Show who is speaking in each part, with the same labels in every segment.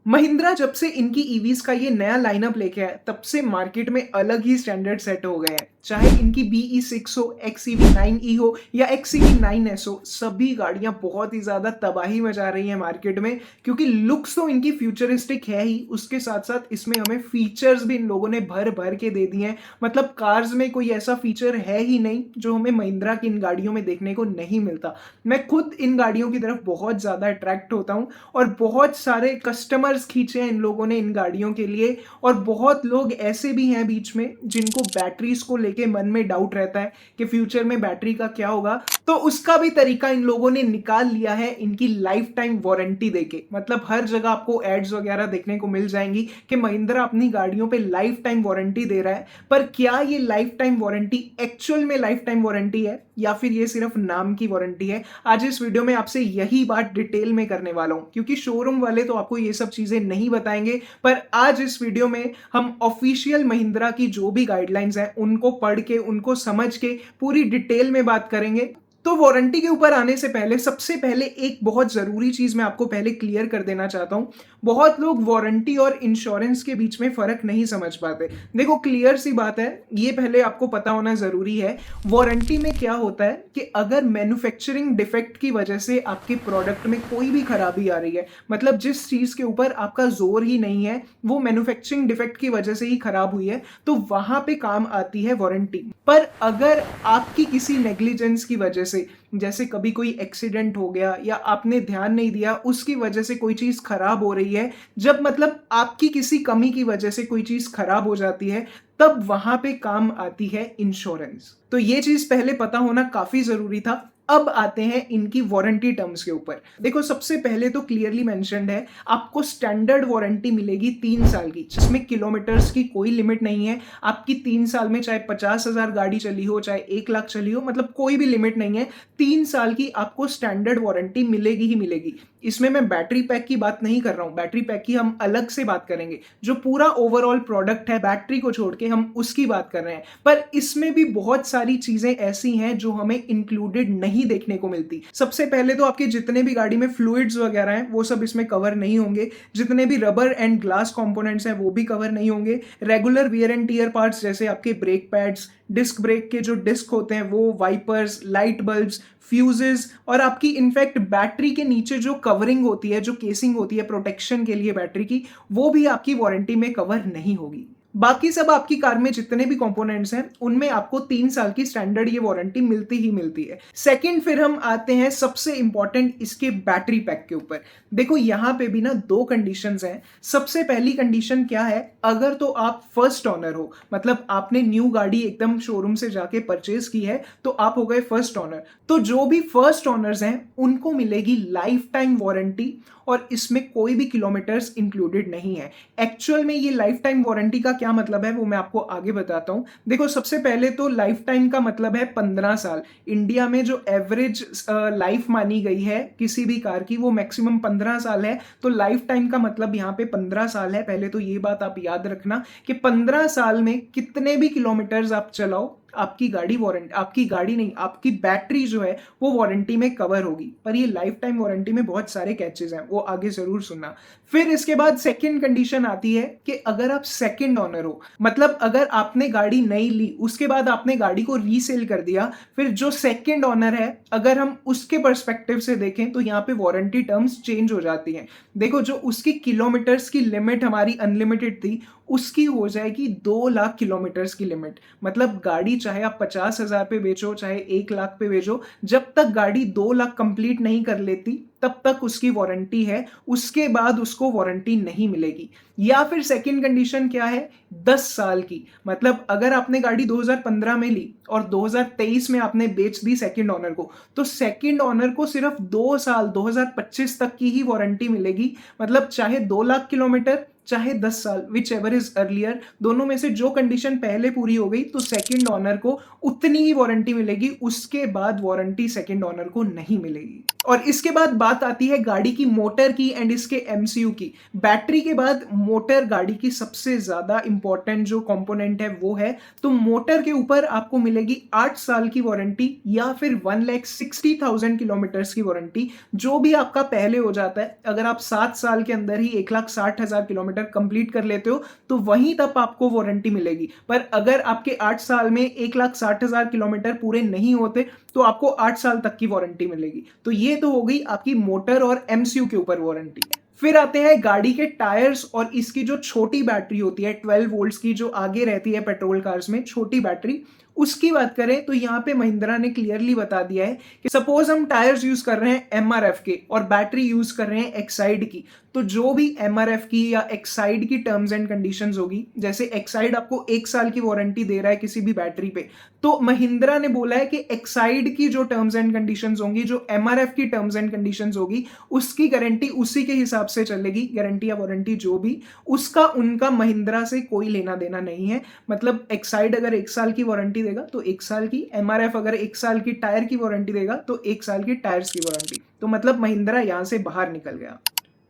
Speaker 1: महिंद्रा जब से इनकी ईवीज का ये नया लाइनअप लेके आया तब से मार्केट में अलग ही स्टैंडर्ड सेट हो गए हैं। चाहे इनकी BE6 हो, XEV9E हो या XEV9S हो, सभी गाड़ियां बहुत ही ज्यादा तबाही मचा रही हैं मार्केट में। क्योंकि लुक्स तो इनकी फ्यूचरिस्टिक है ही, उसके साथ साथ इसमें हमें फीचर्स भी इन लोगों ने भर भर के दे दिए हैं। मतलब कार्स में कोई ऐसा फीचर है ही नहीं जो हमें महिंद्रा की इन गाड़ियों में देखने को नहीं मिलता। मैं खुद इन गाड़ियों की तरफ बहुत ज्यादा अट्रैक्ट होता हूं और बहुत सारे कस्टमर्स खींचे हैं इन लोगों ने इन गाड़ियों के लिए। और बहुत लोग ऐसे भी हैं बीच में जिनको बैटरीज को लेके मन में डाउट रहता है कि फ्यूचर में बैटरी का क्या होगा, तो उसका भी तरीका इन लोगों ने निकाल लिया है इनकी लाइफ टाइम वारंटी देके। मतलब हर जगह आपको एड्स वगैरह देखने को मिल जाएंगी कि महिंद्रा अपनी गाड़ियों पे लाइफ टाइम वारंटी दे रहा है। पर क्या ये लाइफ टाइम वारंटी एक्चुअल में लाइफ टाइम वारंटी है या फिर ये सिर्फ नाम की वारंटी है? आज इस वीडियो में आपसे यही बात डिटेल में करने वाला हूं, क्योंकि शोरूम वाले तो आपको ये सब चीजें नहीं बताएंगे। पर आज इस वीडियो में हम ऑफिशियल महिंद्रा की जो भी गाइडलाइंस हैं उनको पढ़ के, उनको समझ के पूरी डिटेल में बात करेंगे। तो वारंटी के ऊपर आने से पहले सबसे पहले एक बहुत जरूरी चीज मैं आपको पहले क्लियर कर देना चाहता हूं। बहुत लोग वारंटी और इंश्योरेंस के बीच में फर्क नहीं समझ पाते। देखो, क्लियर सी बात है, ये पहले आपको पता होना जरूरी है। वारंटी में क्या होता है कि अगर मैन्युफैक्चरिंग डिफेक्ट की वजह से आपके प्रोडक्ट में कोई भी खराबी आ रही है, मतलब जिस चीज के ऊपर आपका जोर ही नहीं है, वो मैन्युफैक्चरिंग डिफेक्ट की वजह से ही खराब हुई है, तो वहां पे काम आती है वारंटी। पर अगर आपकी किसी नेग्लिजेंस की वजह से, जैसे कभी कोई एक्सीडेंट हो गया या आपने ध्यान नहीं दिया, उसकी वजह से कोई चीज खराब हो रही है, जब मतलब आपकी किसी कमी की वजह से कोई चीज खराब हो जाती है, तब वहां पे काम आती है इंश्योरेंस। तो ये चीज पहले पता होना काफी जरूरी था। अब आते हैं इनकी वारंटी टर्म्स के ऊपर। देखो, सबसे पहले तो क्लियरली मेंशन्ड है, आपको स्टैंडर्ड वारंटी मिलेगी 3 साल की, जिसमें किलोमीटर्स की कोई लिमिट नहीं है। आपकी 3 साल में चाहे 50,000 गाड़ी चली हो, चाहे 1 लाख चली हो, मतलब कोई भी लिमिट नहीं है। 3 साल की आपको स्टैंडर्ड वारंटी मिलेगी ही मिलेगी। इसमें मैं बैटरी पैक की बात नहीं कर रहा हूं, बैटरी पैक की हम अलग से बात करेंगे। जो पूरा ओवरऑल प्रोडक्ट है, बैटरी को छोड़ के हम उसकी बात कर रहे हैं। पर इसमें भी बहुत सारी चीजें ऐसी हैं जो हमें इंक्लूडेड नहीं देखने को मिलती। सबसे पहले तो आपके जितने भी गाड़ी में फ्लूइड्स वगैरह हैं वो सब इसमें कवर नहीं होंगे। जितने भी रबर एंड ग्लास कंपोनेंट्स हैं वो भी कवर नहीं होंगे। Regular wear and tear parts जैसे आपके ब्रेक पैड्स, डिस्क ब्रेक के जो डिस्क होते हैं वो, वाइपर्स, लाइट बल्ब्स, फ्यूजेस, और आपकी इनफैक्ट बैटरी के नीचे जो कवरिंग होती है, जो केसिंग होती है प्रोटेक्शन के लिए बैटरी की, वो भी आपकी वारंटी में कवर नहीं होगी। बाकी सब आपकी कार में जितने भी कंपोनेंट्स हैं उनमें आपको 3 साल की स्टैंडर्ड ये वारंटी मिलती ही मिलती है। सेकंड, फिर हम आते हैं सबसे इंपॉर्टेंट इसके बैटरी पैक के ऊपर। देखो, यहां पे भी ना दो कंडीशंस हैं। सबसे पहली कंडीशन क्या है, अगर तो आप फर्स्ट ऑनर हो, मतलब आपने न्यू गाड़ी एकदम शोरूम से जाके परचेज की है, तो आप हो गए फर्स्ट ऑनर। तो जो भी फर्स्ट ऑनर्स हैं उनको मिलेगी लाइफ टाइम वारंटी, और इसमें कोई भी किलोमीटर्स इंक्लूडेड नहीं है। एक्चुअल में ये लाइफ टाइम वारंटी का क्या मतलब है वो मैं आपको आगे बताता हूं। देखो, सबसे पहले तो लाइफ टाइम का मतलब है 15 साल। इंडिया में जो एवरेज लाइफ मानी गई है किसी भी कार की, वो मैक्सिमम 15 साल है। तो लाइफ टाइम का मतलब यहाँ पे 15 साल है। पहले तो ये बात आप याद रखना कि 15 साल में कितने भी किलोमीटर्स आप चलाओ, आपकी गाड़ी वारंटी, आपकी गाड़ी नहीं, आपकी बैटरी जो है वो वारंटी में कवर होगी। पर ये लाइफ टाइम वारंटी में बहुत सारे कैचेस हैं, वो आगे जरूर सुनना। फिर इसके बाद सेकंड कंडीशन आती है कि अगर आप सेकंड ऑनर हो, मतलब अगर आपने गाड़ी नहीं ली, उसके बाद आपने गाड़ी को रीसेल कर दिया, फिर जो सेकंड ऑनर है, अगर हम उसके पर्सपेक्टिव से देखें तो यहाँ पे वारंटी टर्म्स चेंज हो जाती हैं। देखो, जो उसकी किलोमीटर्स की लिमिट हमारी अनलिमिटेड थी, उसकी हो जाएगी 2 लाख किलोमीटर्स की लिमिट। मतलब गाड़ी चाहे आप 50,000 पे बेचो, चाहे 1 लाख पे बेचो, जब तक गाड़ी 2 लाख कंप्लीट नहीं कर लेती तब तक उसकी वारंटी है, उसके बाद उसको वारंटी नहीं मिलेगी। या फिर सेकंड कंडीशन क्या है, 10 साल की। मतलब अगर आपने गाड़ी 2015 में ली और 2023 में आपने बेच दी सेकंड ऑनर को, तो सेकंड ऑनर को सिर्फ 2 साल, 2025 तक की ही वारंटी मिलेगी। मतलब चाहे 2 लाख किलोमीटर चाहे 10 साल, विच एवर इज अर्लियर, दोनों में से जो कंडीशन पहले पूरी हो गई तो सेकंड ओनर को उतनी ही वारंटी मिलेगी, उसके बाद वारंटी सेकंड ओनर को नहीं मिलेगी। और इसके बाद बात आती है गाड़ी की मोटर की एंड इसके एमसीयू की। बैटरी के बाद मोटर गाड़ी की सबसे ज्यादा इंपॉर्टेंट जो कंपोनेंट है वो है। तो मोटर के ऊपर आपको मिलेगी 8 साल की वारंटी या फिर 1,60,000 किलोमीटर्स की वारंटी, जो भी आपका पहले हो जाता है। अगर आप 7 साल के अंदर ही 1,60,000 किलोमीटर कंप्लीट कर लेते हो तो वहीं तब आपको वारंटी मिलेगी। पर अगर आपके 8 साल में 1,60,000 किलोमीटर पूरे नहीं होते तो आपको 8 साल तक की वारंटी मिलेगी। तो ये तो हो गई आपकी मोटर और एमसीयू के ऊपर वारंटी। फिर आते हैं गाड़ी के टायर्स और इसकी जो छोटी बैटरी होती है 12 वोल्ट्स की, जो आगे रहती है पेट्रोल कार्स में, छोटी बैटरी, उसकी बात करें तो यहाँ पे महिंद्रा ने क्लियरली बता दिया है कि सपोज हम टायर्स यूज कर रहे हैं एमआरएफ के और बैटरी यूज कर रहे हैं एक्साइड की, तो जो भी एमआरएफ की या एक्साइड की टर्म्स एंड कंडीशंस होगी, जैसे एक्साइड आपको 1 साल की वारंटी दे रहा है किसी भी बैटरी पे, तो महिंद्रा ने बोला है कि एक्साइड की जो टर्म्स एंड कंडीशंस होंगी, जो एमआरएफ की टर्म्स एंड कंडीशंस होगी, उसकी गारंटी उसी के हिसाब से चलेगी। गारंटी या वारंटी जो भी, उसका उनका महिंद्रा से कोई लेना देना नहीं है। मतलब एक्साइड अगर 1 साल की वारंटी देगा तो 1 साल की, एमआरएफ अगर 1 साल की टायर की वारंटी देगा तो 1 साल की टायर्स की वारंटी। तो मतलब महिंद्रा यहां से बाहर निकल गया।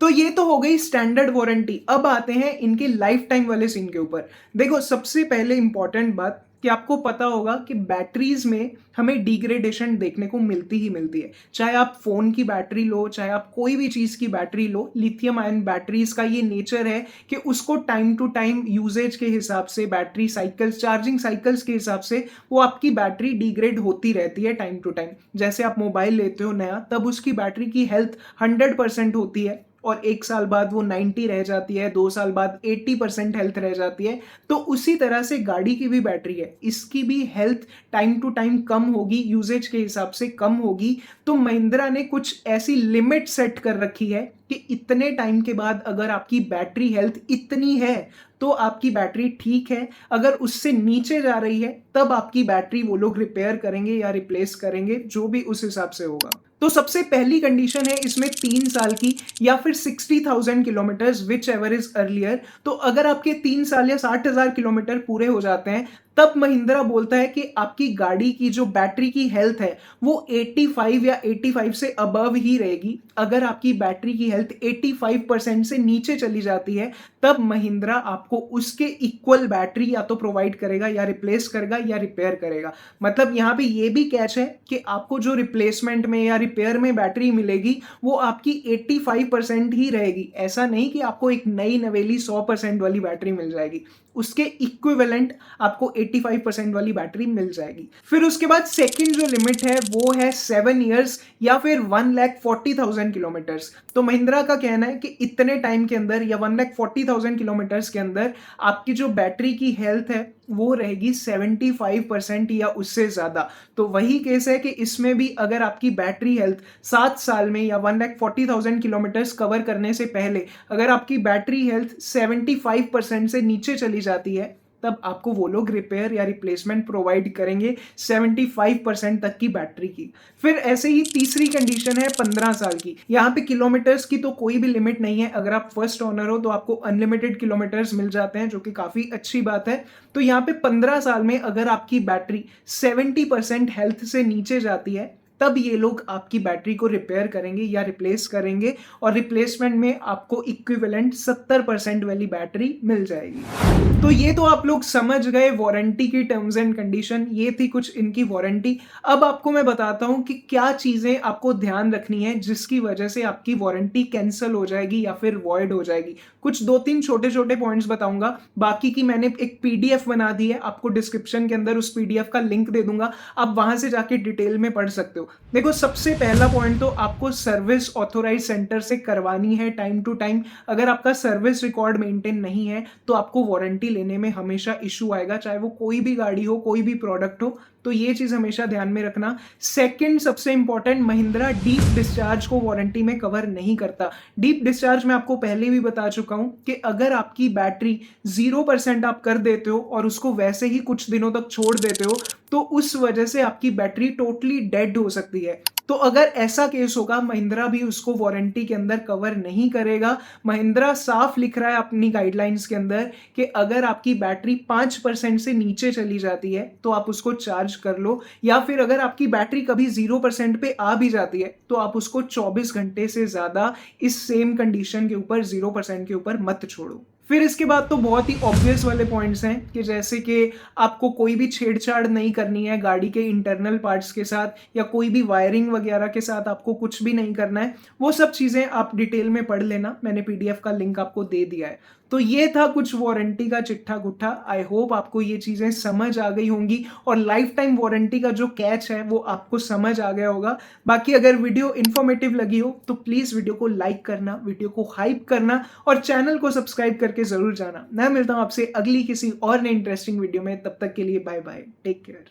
Speaker 1: तो ये तो हो गई स्टैंडर्ड वारंटी। अब आते हैं इनके लाइफ टाइम वाले सीन के ऊपर। देखो, सबसे पहले इंपॉर्टेंट बात कि आपको पता होगा कि बैटरीज में हमें डिग्रेडेशन देखने को मिलती ही मिलती है। चाहे आप फोन की बैटरी लो, चाहे आप कोई भी चीज की battery low, lithium ion batteries का ये नेचर है कि उसको टाइम टू टाइम यूजेज के हिसाब से, बैटरी साइकिल्स, चार्जिंग साइकिल्स के हिसाब से वो आपकी बैटरी डिग्रेड होती रहती है टाइम टू टाइम। जैसे आप मोबाइल लेते हो नया, तब उसकी बैटरी की हेल्थ 100% होती है और 1 साल बाद वो 90 रह जाती है, 2 साल बाद 80% हेल्थ रह जाती है। तो उसी तरह से गाड़ी की भी बैटरी है, इसकी भी हेल्थ टाइम टू टाइम कम होगी, यूजेज के हिसाब से कम होगी। तो महिंद्रा ने कुछ ऐसी लिमिट सेट कर रखी है कि इतने टाइम के बाद अगर आपकी बैटरी हेल्थ इतनी है तो आपकी बैटरी ठीक है, अगर उससे नीचे जा रही है तब आपकी बैटरी वो लोग रिपेयर करेंगे या रिप्लेस करेंगे, जो भी उस हिसाब से होगा। तो सबसे पहली कंडीशन है इसमें 3 साल की या फिर 60,000 kilometre, which ever is earlier. तो अगर आपके 3 साल या 60,000 किलोमीटर पूरे हो जाते हैं तब महिंद्रा बोलता है कि आपकी गाड़ी की जो बैटरी की हेल्थ है वो 85 या 85 से अबव ही रहेगी। अगर आपकी बैटरी की हेल्थ 85% से नीचे चली जाती है तब महिंद्रा आपको उसके इक्वल बैटरी या तो प्रोवाइड करेगा या रिप्लेस करेगा या रिपेयर करेगा। मतलब यहाँ पे ये भी कैच है कि आपको जो रिप्लेसमेंट में या रिपेयर में बैटरी मिलेगी वो आपकी 85% ही रहेगी। ऐसा नहीं कि आपको एक नई नवेली 100% वाली बैटरी मिल जाएगी, उसके इक्विवेलेंट आपको 85% वाली बैटरी मिल जाएगी। फिर उसके बाद सेकंड जो लिमिट है वो है 7 इयर्स या फिर 1,40,000 किलोमीटर्स। तो महिंद्रा का कहना है कि इतने टाइम के अंदर या 1,40,000 किलोमीटर्स के अंदर आपकी जो बैटरी की हेल्थ है वो रहेगी 75% या उससे ज्यादा। तो वही केस है कि इसमें भी अगर आपकी बैटरी हेल्थ 7 साल में या 1,40,000 किलोमीटर्स कवर करने से पहले अगर आपकी बैटरी हेल्थ 75% से नीचे चली जाती है तब आपको वो लोग रिपेयर या रिप्लेसमेंट प्रोवाइड करेंगे 75% तक की बैटरी की। फिर ऐसे ही तीसरी कंडीशन है 15 साल की। यहाँ पे किलोमीटर्स की तो कोई भी लिमिट नहीं है, अगर आप फर्स्ट ओनर हो तो आपको अनलिमिटेड किलोमीटर्स मिल जाते हैं, जो कि काफी अच्छी बात है। तो यहाँ पे 15 साल में अगर आपकी बैटरी 70% हेल्थ से नीचे जाती है तब ये लोग आपकी बैटरी को रिपेयर करेंगे या रिप्लेस करेंगे और रिप्लेसमेंट में आपको इक्विवेलेंट 70% वाली बैटरी मिल जाएगी। तो ये तो आप लोग समझ गए वारंटी की टर्म्स एंड कंडीशन, ये थी कुछ इनकी वारंटी। अब आपको मैं बताता हूं कि क्या चीजें आपको ध्यान रखनी है जिसकी वजह से आपकी वारंटी कैंसिल हो जाएगी या फिर वॉइड हो जाएगी। कुछ 2-3 छोटे छोटे पॉइंट्स बताऊंगा, बाकी की मैंने एक पीडीएफ बना दी है, आपको डिस्क्रिप्शन के अंदर उस पीडीएफ का लिंक दे दूंगा, आप वहां से जाके डिटेल में पढ़ सकते हो। देखो, सबसे पहला पॉइंट तो आपको सर्विस ऑथोराइज सेंटर से करवानी है टाइम टू टाइम। अगर आपका सर्विस रिकॉर्ड मेंटेन नहीं है तो आपको वारंटी लेने में हमेशा इशू आएगा, चाहे वो कोई भी गाड़ी हो, कोई भी प्रोडक्ट हो। तो ये चीज हमेशा ध्यान में रखना। सेकंड सबसे इंपॉर्टेंट, महिंद्रा डीप डिस्चार्ज को वारंटी में कवर नहीं करता। डीप डिस्चार्ज मैं आपको पहले भी बता चुका हूं कि अगर आपकी बैटरी 0% आप कर देते हो और उसको वैसे ही कुछ दिनों तक छोड़ देते हो तो उस वजह से आपकी बैटरी टोटली डेड हो सकती है। तो अगर ऐसा केस होगा, महिंद्रा भी उसको वारंटी के अंदर कवर नहीं करेगा। महिंद्रा साफ लिख रहा है अपनी गाइडलाइंस के अंदर कि अगर आपकी बैटरी 5% से नीचे चली जाती है तो आप उसको चार्ज कर लो, या फिर अगर आपकी बैटरी कभी 0% पे आ भी जाती है तो आप उसको 24 घंटे से ज़्यादा इस सेम कंडीशन के ऊपर 0% के ऊपर मत छोड़ो। फिर इसके बाद तो बहुत ही ऑब्वियस वाले पॉइंट्स हैं कि जैसे कि आपको कोई भी छेड़छाड़ नहीं करनी है गाड़ी के इंटरनल पार्ट्स के साथ, या कोई भी वायरिंग वगैरह के साथ आपको कुछ भी नहीं करना है। वो सब चीज़ें आप डिटेल में पढ़ लेना, मैंने पीडीएफ का लिंक आपको दे दिया है। तो ये था कुछ वारंटी का चिट्ठा गुट्ठा। आई होप आपको ये चीज़ें समझ आ गई होंगी और लाइफ टाइम वारंटी का जो कैच है वो आपको समझ आ गया होगा। बाकी अगर वीडियो इन्फॉर्मेटिव लगी हो तो प्लीज़ वीडियो को लाइक करना, वीडियो को हाइप करना और चैनल को सब्सक्राइब करके ज़रूर जाना। मैं मिलता हूँ आपसे अगली किसी और नई इंटरेस्टिंग वीडियो में, तब तक के लिए बाय बाय, टेक केयर।